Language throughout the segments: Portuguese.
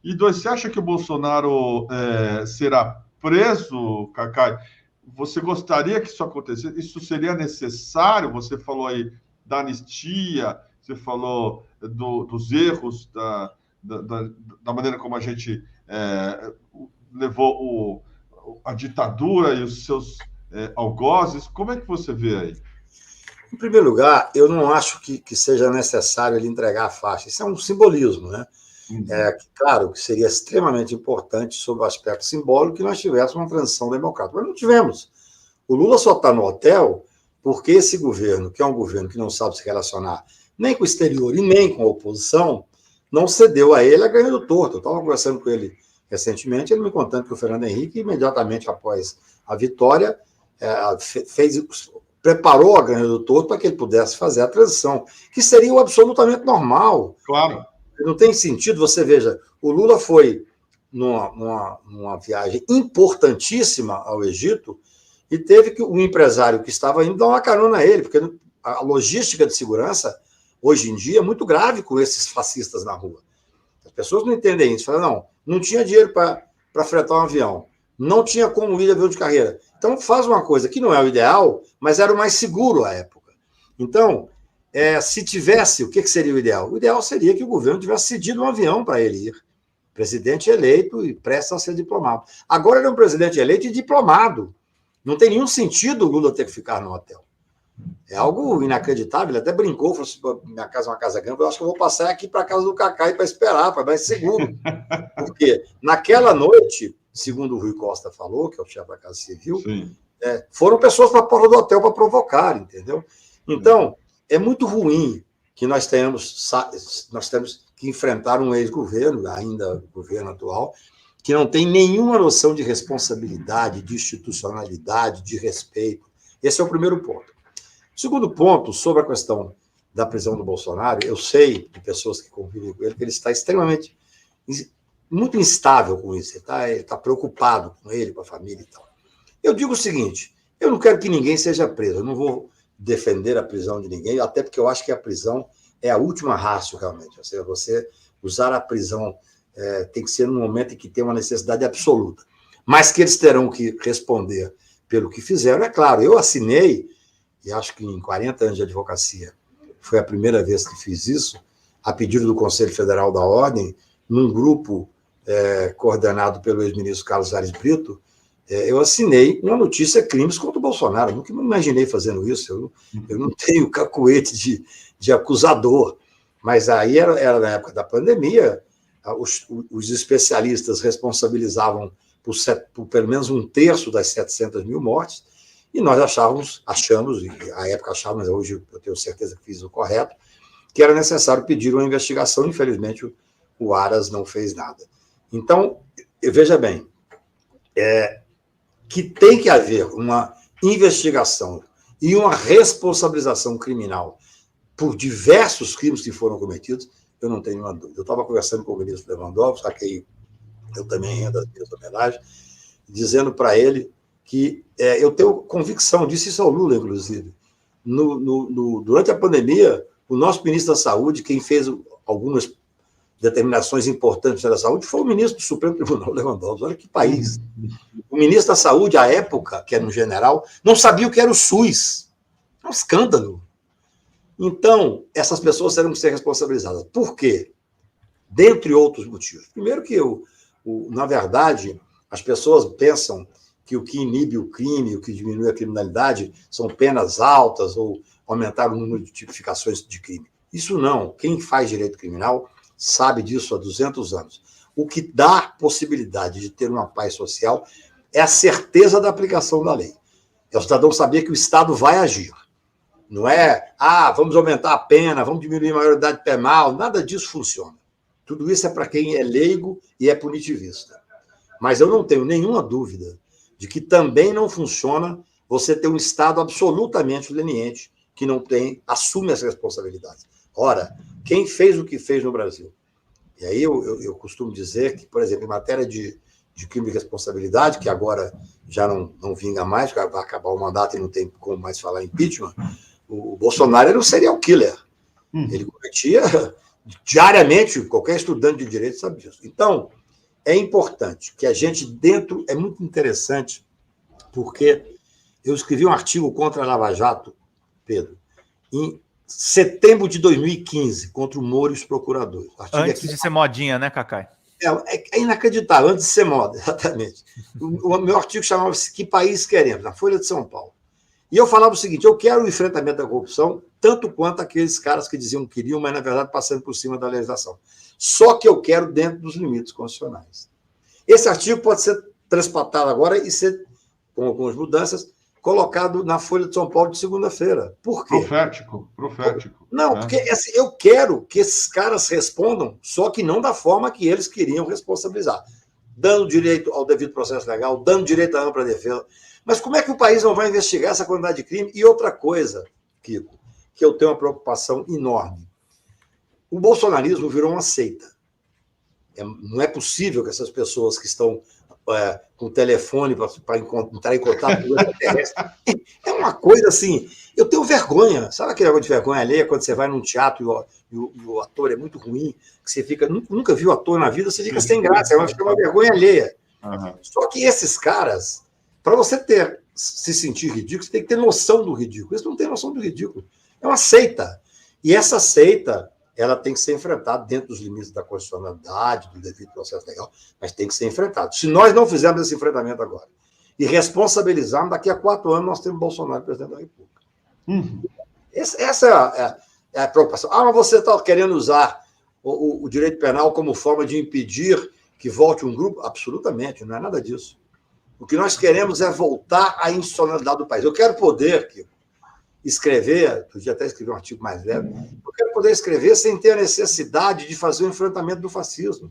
E dois, você acha que o Bolsonaro será preso, Cacai? Você gostaria que isso acontecesse? Isso seria necessário? Você falou aí da anistia, você falou dos erros, da maneira como a gente levou a ditadura e os seus algozes. Como é que você vê aí? Em primeiro lugar, eu não acho que seja necessário ele entregar a faixa. Isso é um simbolismo, né? Claro que seria extremamente importante, sob o aspecto simbólico, que nós tivéssemos uma transição democrática. Mas não tivemos. O Lula só está no hotel porque esse governo, que é um governo que não sabe se relacionar nem com o exterior e nem com a oposição, não cedeu a ele a ganho do torto. Eu estava conversando com ele recentemente, ele me contando que o Fernando Henrique, imediatamente após a vitória, preparou a ganho do torto para que ele pudesse fazer a transição, que seria o absolutamente normal. Claro. Não tem sentido, você veja, o Lula foi numa viagem importantíssima ao Egito e teve que o empresário que estava indo dar uma carona a ele, porque a logística de segurança, hoje em dia, é muito grave com esses fascistas na rua. As pessoas não entendem isso. Falam, não tinha dinheiro para fretar um avião, não tinha como ir de avião de carreira. Então, faz uma coisa que não é o ideal, mas era o mais seguro à época. Então, se tivesse, o que seria o ideal? O ideal seria que o governo tivesse cedido um avião para ele ir. Presidente eleito e presta a ser diplomado. Agora ele é um presidente eleito e diplomado. Não tem nenhum sentido o Lula ter que ficar no hotel. É algo inacreditável. Ele até brincou, falou assim, minha casa é uma casa grande, eu acho que eu vou passar aqui para a casa do Cacai para esperar, para mais seguro. Porque naquela noite, segundo o Rui Costa falou, que é o chefe da Casa Civil, foram pessoas para a porta do hotel para provocar, entendeu? Então, é muito ruim que nós temos que enfrentar um ex-governo, ainda governo atual, que não tem nenhuma noção de responsabilidade, de institucionalidade, de respeito. Esse é o primeiro ponto. O segundo ponto, sobre a questão da prisão do Bolsonaro, eu sei de pessoas que convivem com ele que ele está extremamente, muito instável com isso, ele está preocupado com ele, com a família e tal. Eu digo o seguinte, eu não quero que ninguém seja preso, eu não vou defender a prisão de ninguém, até porque eu acho que a prisão é a última ratio, realmente. Ou seja, você usar a prisão tem que ser no momento em que tem uma necessidade absoluta. Mas que eles terão que responder pelo que fizeram, é claro. Eu assinei, e acho que em 40 anos de advocacia foi a primeira vez que fiz isso, a pedido do Conselho Federal da Ordem, num grupo coordenado pelo ex-ministro Carlos Aires Brito, eu assinei uma notícia crimes contra o Bolsonaro. Eu nunca me imaginei fazendo isso. Eu não tenho cacuete de acusador. Mas aí era na época da pandemia, os especialistas responsabilizavam por pelo menos um terço das 700 mil mortes, e nós achamos, e à época achávamos, mas hoje eu tenho certeza que fiz o correto, que era necessário pedir uma investigação. Infelizmente, o Aras não fez nada. Então, veja bem, que tem que haver uma investigação e uma responsabilização criminal por diversos crimes que foram cometidos, eu não tenho nenhuma dúvida. Eu estava conversando com o ministro Lewandowski, a quem eu também rendo as minhas homenagens, dizendo para ele que eu tenho convicção, disse isso ao Lula, inclusive. Durante a pandemia, o nosso ministro da Saúde, quem fez algumas determinações importantes da saúde, foi o ministro do Supremo Tribunal Lewandowski. Olha que país. O ministro da Saúde, à época, que era um general, não sabia o que era o SUS. É um escândalo. Então, essas pessoas terão que ser responsabilizadas. Por quê? Dentre outros motivos. Primeiro que, na verdade, as pessoas pensam que o que inibe o crime, o que diminui a criminalidade, são penas altas ou aumentar o número de tipificações de crime. Isso não. Quem faz direito criminal sabe disso há 200 anos. O que dá possibilidade de ter uma paz social é a certeza da aplicação da lei. É o cidadão saber que o Estado vai agir. Não é, vamos aumentar a pena, vamos diminuir a maioridade penal, nada disso funciona. Tudo isso é para quem é leigo e é punitivista. Mas eu não tenho nenhuma dúvida de que também não funciona você ter um Estado absolutamente leniente que não assume as responsabilidades. Ora, quem fez o que fez no Brasil? E aí eu costumo dizer que, por exemplo, em matéria de crime de responsabilidade, que agora já não vinga mais, vai acabar o mandato e não tem como mais falar impeachment, o Bolsonaro era um serial killer. Ele cometia diariamente, qualquer estudante de direito sabe disso. Então, é importante que a gente dentro... É muito interessante, porque eu escrevi um artigo contra a Lava Jato, Pedro, em setembro de 2015, contra o Moro e os procuradores. Antes de ser modinha, né, Cacai? É inacreditável, antes de ser moda, exatamente. O meu artigo chamava-se Que País Queremos, na Folha de São Paulo. E eu falava o seguinte: eu quero o enfrentamento da corrupção tanto quanto aqueles caras que diziam que queriam, mas, na verdade, passando por cima da legislação. Só que eu quero dentro dos limites constitucionais. Esse artigo pode ser transportado agora e ser, com algumas mudanças, colocado na Folha de São Paulo de segunda-feira. Por quê? Profético. Não, porque assim, eu quero que esses caras respondam, só que não da forma que eles queriam responsabilizar. Dando direito ao devido processo legal, dando direito à ampla defesa. Mas como é que o país não vai investigar essa quantidade de crime? E outra coisa, Kiko, que eu tenho uma preocupação enorme. O bolsonarismo virou uma seita. Não é possível que essas pessoas que estão com o telefone para entrar em contato com o extraterrestre. É uma coisa assim. Eu tenho vergonha. Sabe aquele negócio de vergonha alheia quando você vai num teatro e o ator é muito ruim, que você fica. Nunca viu ator na vida, você fica sem graça. É uma vergonha alheia. Uhum. Só que esses caras, para você se sentir ridículo, você tem que ter noção do ridículo. Eles não têm noção do ridículo. É uma seita. E essa seita, ela tem que ser enfrentada dentro dos limites da constitucionalidade, do devido processo legal, mas tem que ser enfrentado. Se nós não fizermos esse enfrentamento agora e responsabilizarmos, daqui a 4 anos nós temos Bolsonaro presidente da República. Uhum. Essa é a preocupação. Mas você está querendo usar o direito penal como forma de impedir que volte um grupo? Absolutamente, não é nada disso. O que nós queremos é voltar à institucionalidade do país. Eu quero poder, Kiko, escrever, podia até escrever um artigo mais leve, eu quero poder escrever sem ter a necessidade de fazer o enfrentamento do fascismo.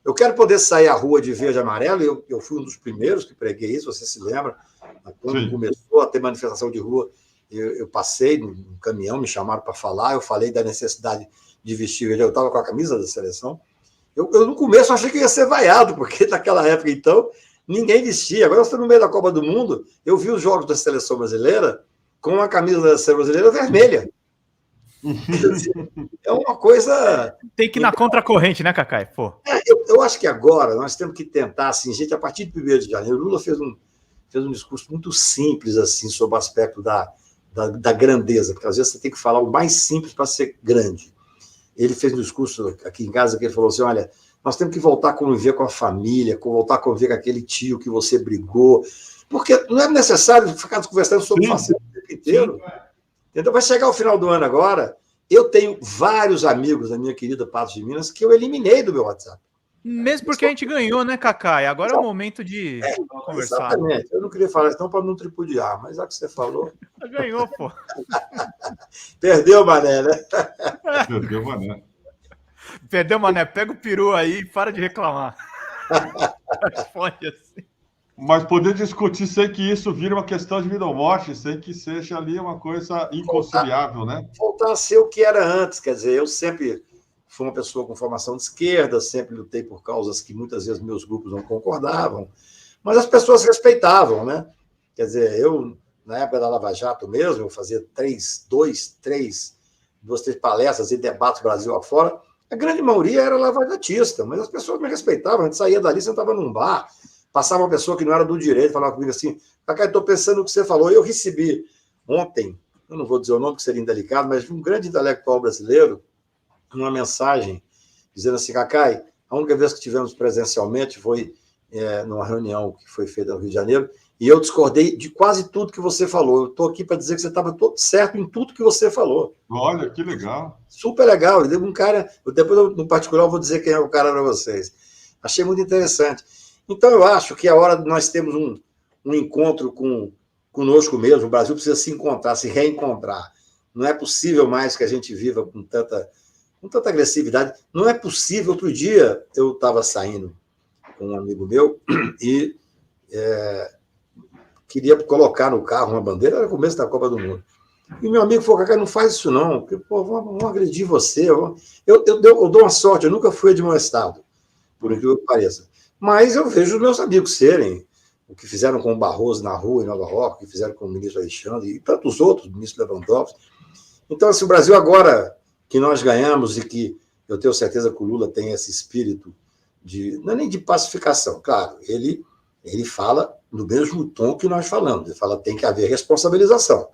Eu quero poder sair à rua de verde e amarelo, eu fui um dos primeiros que preguei isso, você se lembra? Quando começou a ter manifestação de rua, eu passei num caminhão, me chamaram para falar, eu falei da necessidade de vestir verde, eu estava com a camisa da seleção. Eu no começo achei que ia ser vaiado, porque naquela época, então, ninguém vestia. Agora eu estou no meio da Copa do Mundo, eu vi os jogos da seleção brasileira com a camisa da seleção brasileira vermelha. É uma coisa... Tem que ir na contracorrente, né, Cacai? Pô. Eu acho que agora nós temos que tentar, assim, gente, a partir de 1º de janeiro, o Lula fez um discurso muito simples, assim, sobre o aspecto da grandeza, porque às vezes você tem que falar o mais simples para ser grande. Ele fez um discurso aqui em casa que ele falou assim: olha, nós temos que voltar a conviver com a família, voltar a conviver com aquele tio que você brigou, porque não é necessário ficar conversando sobre fascismo o tempo inteiro. Então, vai chegar o final do ano agora, eu tenho vários amigos da minha querida Patos de Minas que eu eliminei do meu WhatsApp. Mesmo porque a gente ganhou, né, Cacai? Agora é o momento de conversar. Exatamente. Eu não queria falar isso para não tripudiar, mas já que você falou... Ganhou, pô. Perdeu, Mané, né? Perdeu, Mané. Perdeu, Mané. Pega o peru aí e para de reclamar. Responde assim. Mas poder discutir sem que isso vire uma questão de vida ou morte, sem que seja ali uma coisa inconciliável, né? Voltar a ser o que era antes. Quer dizer, eu sempre fui uma pessoa com formação de esquerda, sempre lutei por causas que muitas vezes meus grupos não concordavam, mas as pessoas respeitavam, né? Quer dizer, eu, na época da Lava Jato mesmo, eu fazia 2, 3 palestras e debates Brasil afora, a grande maioria era lavajatista, mas as pessoas me respeitavam, a gente saía dali, sentava num bar, passava uma pessoa que não era do direito, falava comigo assim: Cacai, estou pensando no que você falou. Eu recebi ontem, eu não vou dizer o nome, que seria indelicado, mas de um grande intelectual brasileiro, uma mensagem dizendo assim: Cacai, a única vez que tivemos presencialmente foi numa reunião que foi feita no Rio de Janeiro, e eu discordei de quase tudo que você falou. Eu estou aqui para dizer que você estava todo certo em tudo que você falou. Olha, que legal. Super legal. Um cara, depois, no particular, eu vou dizer quem é o cara para vocês. Achei muito interessante. Então, eu acho que é hora de nós termos um encontro conosco mesmo. O Brasil precisa se encontrar, se reencontrar. Não é possível mais que a gente viva com tanta agressividade. Não é possível. Outro dia, eu estava saindo com um amigo meu e queria colocar no carro uma bandeira, era o começo da Copa do Mundo. E meu amigo falou: Cacá, não faz isso não, porque vão agredir você. Eu dou uma sorte, eu nunca fui admoestado, por incrível que pareça. Mas eu vejo os meus amigos serem, o que fizeram com o Barroso na rua em Nova York, o que fizeram com o ministro Alexandre e tantos outros, o ministro Lewandowski. Então, assim, o Brasil agora que nós ganhamos e que eu tenho certeza que o Lula tem esse espírito não é nem de pacificação, claro, ele fala no mesmo tom que nós falamos, ele fala tem que haver responsabilização.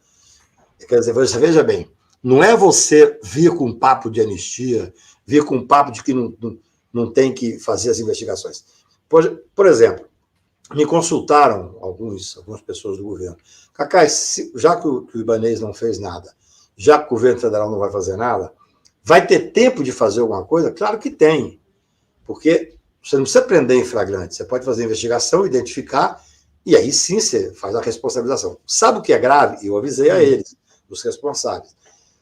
Quer dizer, você veja bem, não é você vir com um papo de anistia, vir com um papo de que não tem que fazer as investigações. Por exemplo, me consultaram algumas pessoas do governo. Cacai, já que o Ibanez não fez nada, já que o governo federal não vai fazer nada, vai ter tempo de fazer alguma coisa? Claro que tem, porque você não precisa prender em flagrante, você pode fazer investigação, identificar, e aí sim você faz a responsabilização. Sabe o que é grave? Eu avisei a eles, os responsáveis.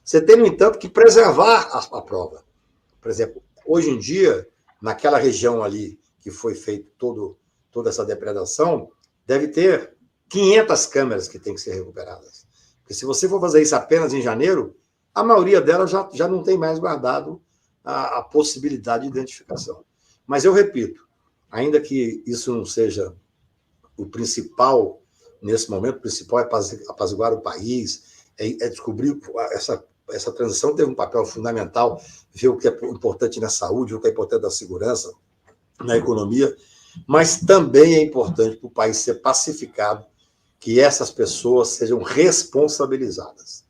Você tem, no entanto, que preservar a prova. Por exemplo, hoje em dia, naquela região ali que foi feita toda essa depredação, deve ter 500 câmeras que têm que ser recuperadas. Porque se você for fazer isso apenas em janeiro, a maioria delas já não tem mais guardado a possibilidade de identificação. Mas eu repito, ainda que isso não seja o principal, nesse momento, o principal é apaziguar o país, é descobrir essa transição teve um papel fundamental, ver o que é importante na saúde, o que é importante na segurança, na economia, mas também é importante para o país ser pacificado, que essas pessoas sejam responsabilizadas.